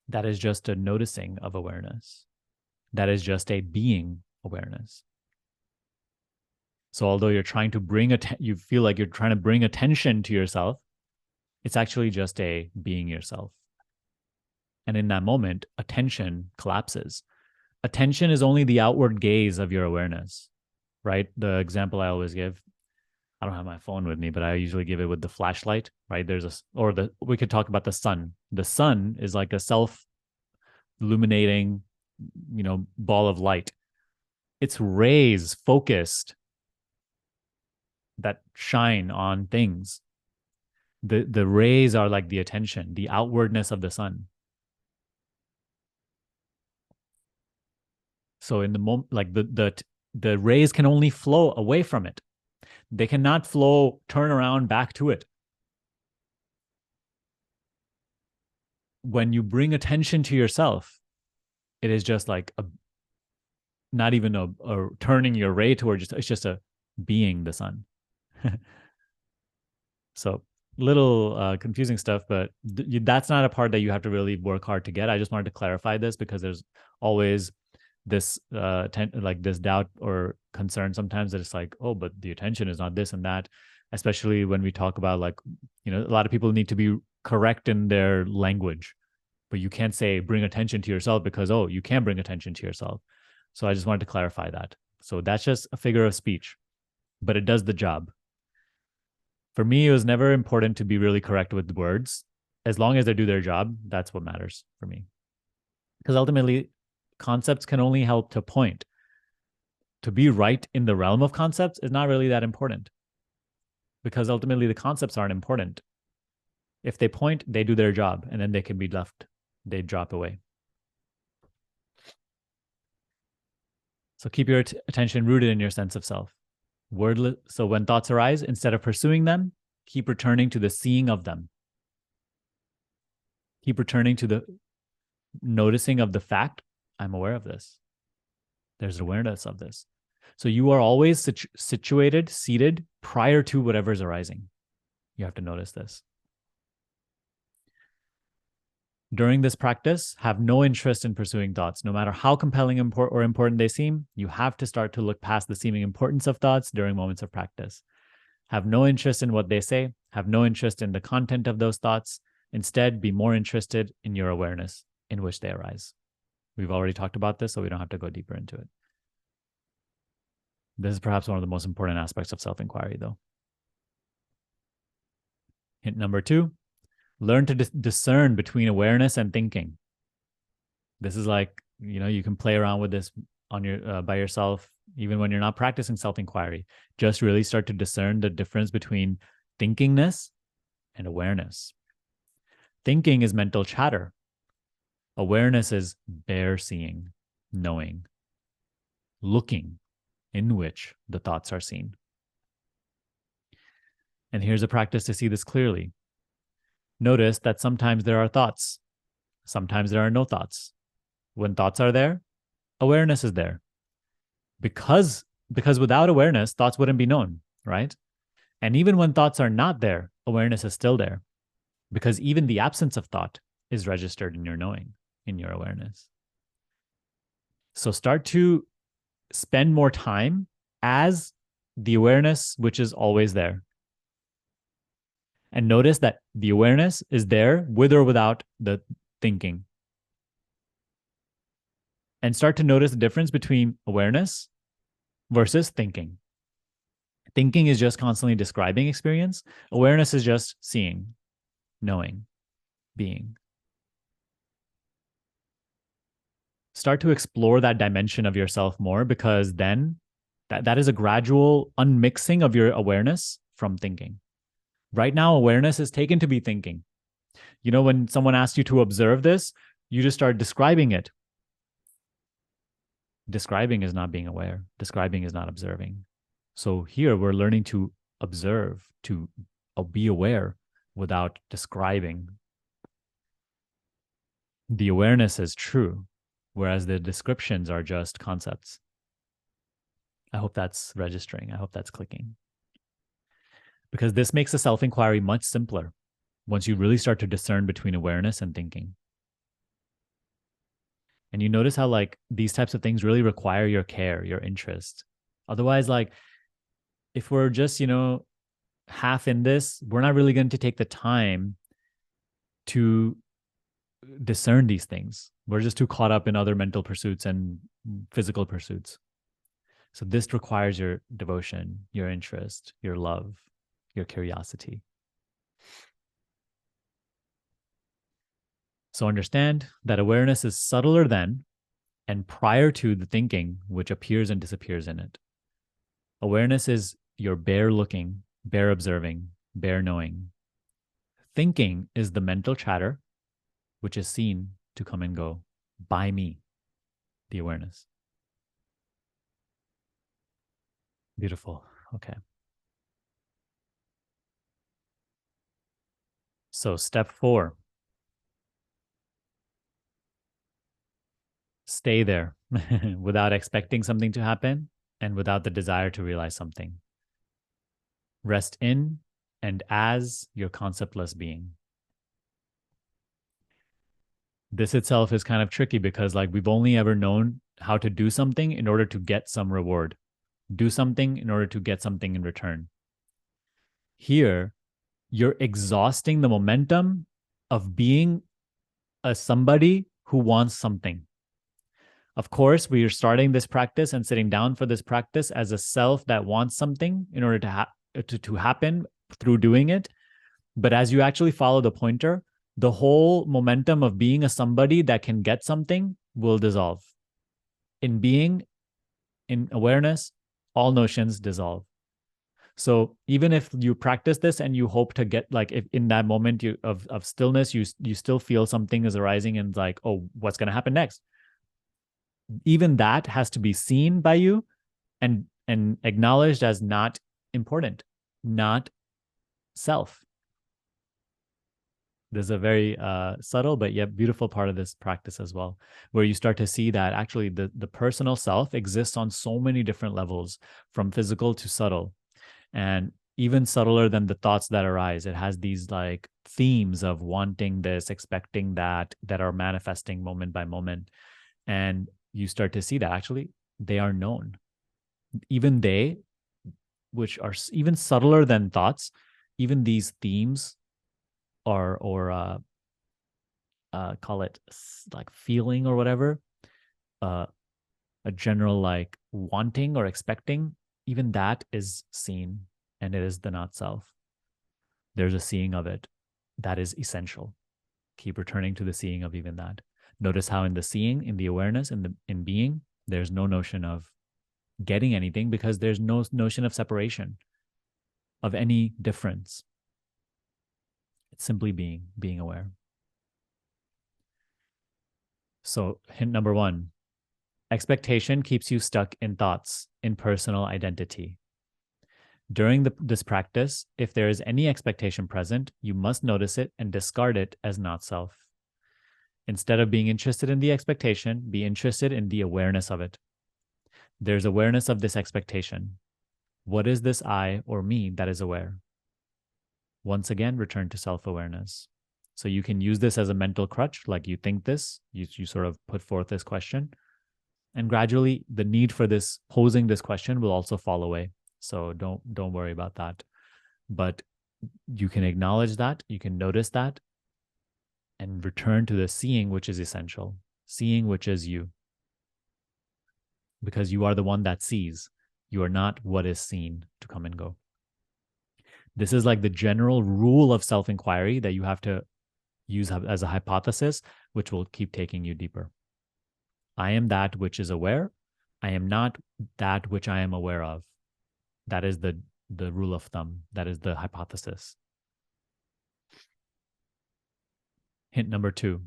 That is just a noticing of awareness. That is just a being awareness. So although you're trying to you feel like you're trying to bring attention to yourself, it's actually just a being yourself. And in that moment, attention collapses. Attention is only the outward gaze of your awareness, right? The example I always give, I don't have my phone with me, but I usually give it with the flashlight, right? We could talk about the sun. The sun is like a self-illuminating, ball of light. It's rays focused that shine on things. The rays are like the attention, the outwardness of the sun. So in the moment, like the rays can only flow away from it. They cannot turn around back to it. When you bring attention to yourself, it is just like not even a turning your ray towards, it's just a being the sun. So little confusing stuff, but that's not a part that you have to really work hard to get. I just wanted to clarify this because there's always this this doubt or concern sometimes that it's like, oh, but the attention is not this and that, especially when we talk about like, a lot of people need to be correct in their language, but you can't say bring attention to yourself because, oh, you can't bring attention to yourself. So I just wanted to clarify that. So that's just a figure of speech, but it does the job. For me, it was never important to be really correct with words. As long as they do their job, that's what matters for me. Because ultimately, concepts can only help to point. To be right in the realm of concepts is not really that important, because ultimately the concepts aren't important. If they point, they do their job, and then they can be left. They drop away. So keep your attention rooted in your sense of self. Wordless. So when thoughts arise, instead of pursuing them, keep returning to the seeing of them. Keep returning to the noticing of the fact, I'm aware of this. There's awareness of this. So you are always situated, seated prior to whatever's arising. You have to notice this. During this practice, have no interest in pursuing thoughts. No matter how compelling or important they seem, you have to start to look past the seeming importance of thoughts during moments of practice. Have no interest in what they say. Have no interest in the content of those thoughts. Instead, be more interested in your awareness in which they arise. We've already talked about this, so we don't have to go deeper into it. This is perhaps one of the most important aspects of self-inquiry, though. Hint number 2, learn to discern between awareness and thinking. This is like, you can play around with this on your by yourself, even when you're not practicing self-inquiry. Just really start to discern the difference between thinkingness and awareness. Thinking is mental chatter. Awareness is bare seeing, knowing, looking, in which the thoughts are seen. And here's a practice to see this clearly. Notice that sometimes there are thoughts. Sometimes there are no thoughts. When thoughts are there, awareness is there. Because without awareness, thoughts wouldn't be known, right? And even when thoughts are not there, awareness is still there. Because even the absence of thought is registered in your knowing, in your awareness. So start to spend more time as the awareness which is always there. And notice that the awareness is there with or without the thinking. And start to notice the difference between awareness versus thinking. Thinking is just constantly describing experience. Awareness is just seeing, knowing, being. Start to explore that dimension of yourself more, because then that is a gradual unmixing of your awareness from thinking. Right now, awareness is taken to be thinking. When someone asks you to observe this, you just start describing it. Describing is not being aware. Describing is not observing. So here we're learning to observe, to be aware without describing. The awareness is true, whereas the descriptions are just concepts. I hope that's registering. I hope that's clicking. Because this makes the self-inquiry much simpler once you really start to discern between awareness and thinking. And you notice how these types of things really require your care, your interest. Otherwise, if we're just, half in this, we're not really going to take the time to discern these things. We're just too caught up in other mental pursuits and physical pursuits. So this requires your devotion, your interest, your love, your curiosity. So understand that awareness is subtler than and prior to the thinking which appears and disappears in it. Awareness is your bare looking, bare observing, bare knowing. Thinking is the mental chatter which is seen to come and go by me, the awareness. Beautiful. Okay. So step 4. Stay there without expecting something to happen and without the desire to realize something. Rest in and as your conceptless being. This itself is kind of tricky because we've only ever known how to do something in order to get some reward. Do something in order to get something in return. Here, you're exhausting the momentum of being a somebody who wants something. Of course, we are starting this practice and sitting down for this practice as a self that wants something in order to happen through doing it. But as you actually follow the pointer, the whole momentum of being a somebody that can get something will dissolve. In being, in awareness, all notions dissolve. So even if you practice this and you hope to get if in that moment of stillness, you still feel something is arising and oh, what's going to happen next? Even that has to be seen by you and acknowledged as not important, not self. There's a very subtle but yet beautiful part of this practice as well, where you start to see that actually the personal self exists on so many different levels, from physical to subtle, and even subtler than the thoughts that arise. It has these like themes of wanting this, expecting that, that are manifesting moment by moment. And you start to see that actually they are known. Even they, which are even subtler than thoughts, even these themes are, or call it like feeling or whatever, uh, a general like wanting or expecting, even that is seen, and it is the not self. There's a seeing of it that is essential. Keep returning to the seeing of even that. Notice how in the seeing, in the awareness, in being, there's no notion of getting anything, because there's no notion of separation, of any difference. It's simply being aware. So hint number 1, expectation keeps you stuck in thoughts, in personal identity. During this practice, if there is any expectation present, you must notice it and discard it as not self. Instead of being interested in the expectation, be interested in the awareness of it. There's awareness of this expectation. What is this I or me that is aware? Once again, return to self-awareness. So you can use this as a mental crutch, like you think this, you sort of put forth this question, and gradually the need for this, posing this question, will also fall away. So don't worry about that. But you can acknowledge that, you can notice that, and return to the seeing, which is essential, seeing which is you. Because you are the one that sees. You are not what is seen to come and go. This is like the general rule of self-inquiry that you have to use as a hypothesis, which will keep taking you deeper. I am that which is aware. I am not that which I am aware of. That is the rule of thumb. That is the hypothesis. Hint number 2.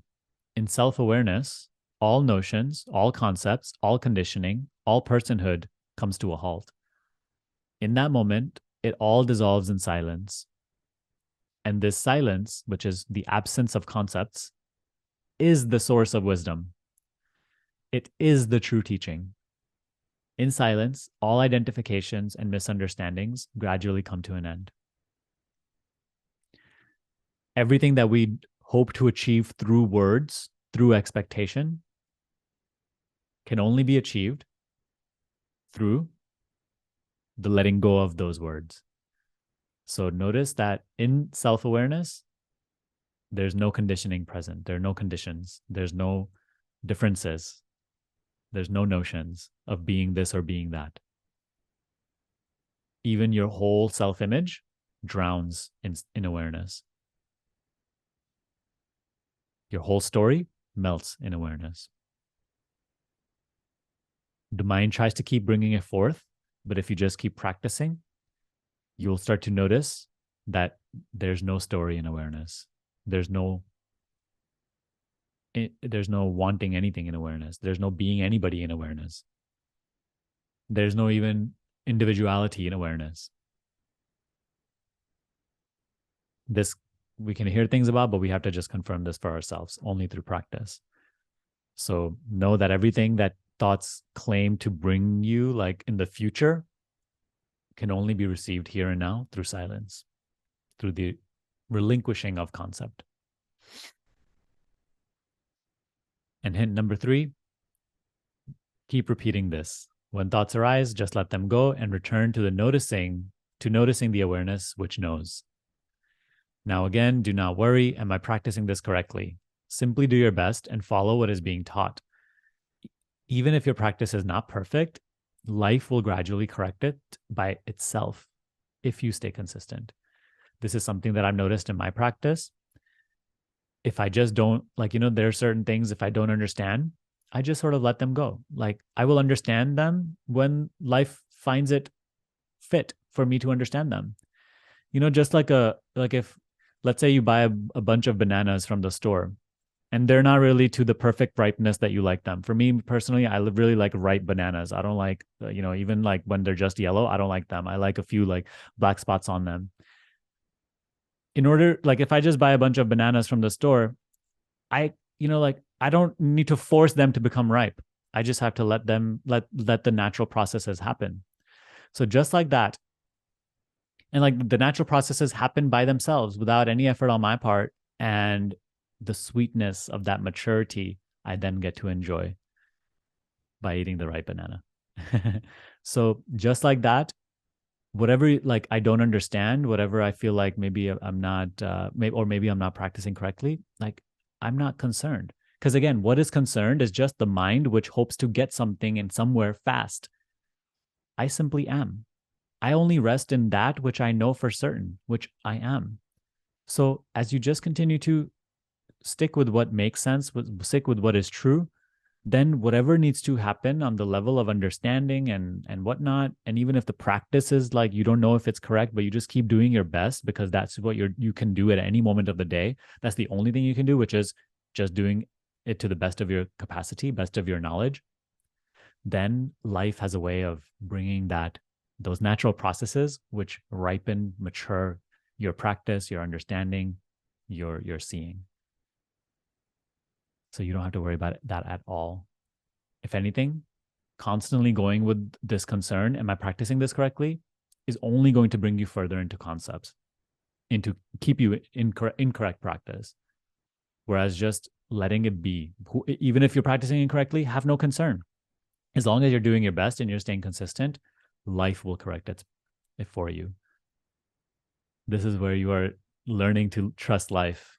In self-awareness, all notions, all concepts, all conditioning, all personhood comes to a halt. In that moment, it all dissolves in silence. And this silence, which is the absence of concepts, is the source of wisdom. It is the true teaching. In silence, all identifications and misunderstandings gradually come to an end. Everything that we hope to achieve through words, through expectation, can only be achieved through the letting go of those words. So notice that in self-awareness, there's no conditioning present. There are no conditions. There's no differences. There's no notions of being this or being that. Even your whole self-image drowns in awareness. Your whole story melts in awareness. The mind tries to keep bringing it forth, but if you just keep practicing, you'll start to notice that there's no story in awareness. There's no wanting anything in awareness. There's no being anybody in awareness. There's no even individuality in awareness. This we can hear things about, but we have to just confirm this for ourselves only through practice. So know that everything that thoughts claim to bring you, like in the future, can only be received here and now through silence, through the relinquishing of concept. And hint number 3, keep repeating this. When thoughts arise, just let them go and return to noticing the awareness which knows. Now again, do not worry, am I practicing this correctly? Simply do your best and follow what is being taught. Even if your practice is not perfect, life will gradually correct it by itself if you stay consistent. This is something that I've noticed in my practice. If I just don't, there are certain things, if I don't understand, I just sort of let them go. Like, I will understand them when life finds it fit for me to understand them. Just like if, let's say you buy a bunch of bananas from the store and they're not really to the perfect ripeness that you like them. For me personally, I really like ripe bananas. I don't like, even like when they're just yellow, I don't like them. I like a few like black spots on them. in order, like if I just buy a bunch of bananas from the store, I, I don't need to force them to become ripe. I just have to let the natural processes happen. So just like that, and like the natural processes happen by themselves without any effort on my part, and the sweetness of that maturity I then get to enjoy by eating the ripe banana. So just like that, whatever like I don't understand, whatever I feel like maybe I'm not maybe I'm not practicing correctly, like I'm not concerned. Because again, what is concerned is just the mind which hopes to get something in somewhere fast. I simply am. I only rest in that which I know for certain, which I am. So as you just continue to stick with what makes sense, stick with what is true, then whatever needs to happen on the level of understanding and whatnot, and even if the practice is like you don't know if it's correct, but you just keep doing your best because that's what you can do at any moment of the day. That's the only thing you can do, which is just doing it to the best of your capacity, best of your knowledge. Then life has a way of bringing those natural processes which ripen, mature your practice, your understanding, your seeing. So you don't have to worry about that at all. If anything, constantly going with this concern, am I practicing this correctly, is only going to bring you further into concepts, into keep you in incorrect practice. Whereas just letting it be, even if you're practicing incorrectly, have no concern. As long as you're doing your best and you're staying consistent, life will correct it for you. This is where you are learning to trust life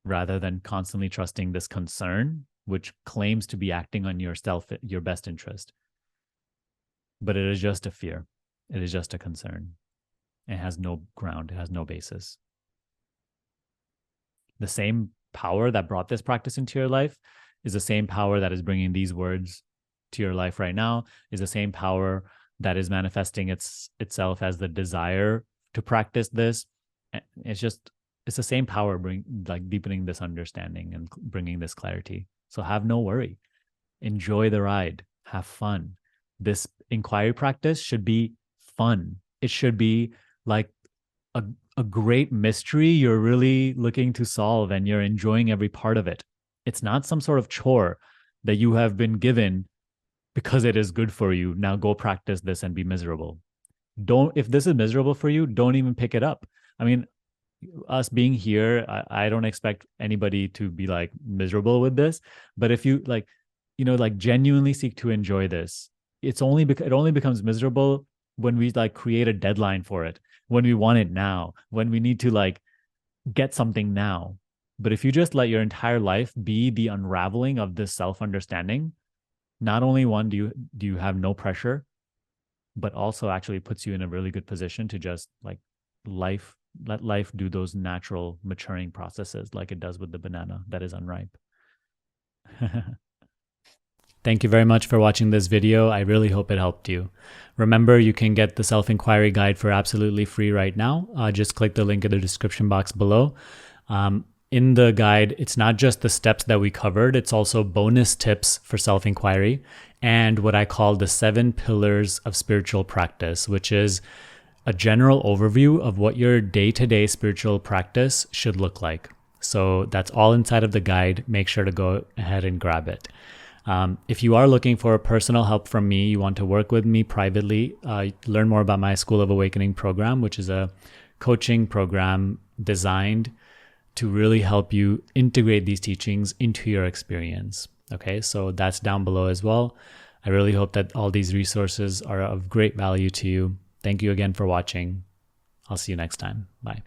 rather than constantly trusting this concern, which claims to be acting on your best interest. But it is just a fear. It is just a concern. It has no ground. It has no basis. The same power that brought this practice into your life is the same power that is bringing these words to your life right now, is the same power that is manifesting itself as the desire to practice this. It's the same power deepening this understanding and bringing this clarity. So have no worry. Enjoy the ride. Have fun. This inquiry practice should be fun. It should be like a great mystery you're really looking to solve and you're enjoying every part of it. It's not some sort of chore that you have been given because it is good for you. Now go practice this and be miserable. If this is miserable for you, don't even pick it up. I mean, us being here, I don't expect anybody to be like miserable with this. But if you like, genuinely seek to enjoy this, it only becomes miserable when we like create a deadline for it, when we want it now, when we need to like get something now. But if you just let your entire life be the unraveling of this self-understanding, not only do you have no pressure, but also actually puts you in a really good position to just like let life do those natural maturing processes like it does with the banana that is unripe. Thank you very much for watching this video. I really hope it helped you. Remember, you can get the self-inquiry guide for absolutely free right now. Just click the link in the description box below. In the guide, it's not just the steps that we covered, it's also bonus tips for self-inquiry and what I call the 7 pillars of spiritual practice, which is a general overview of what your day-to-day spiritual practice should look like. So that's all inside of the guide. Make sure to go ahead and grab it. If you are looking for personal help from me, you want to work with me privately, learn more about my School of Awakening program, which is a coaching program designed to really help you integrate these teachings into your experience. Okay, so that's down below as well. I really hope that all these resources are of great value to you. Thank you again for watching. I'll see you next time. Bye.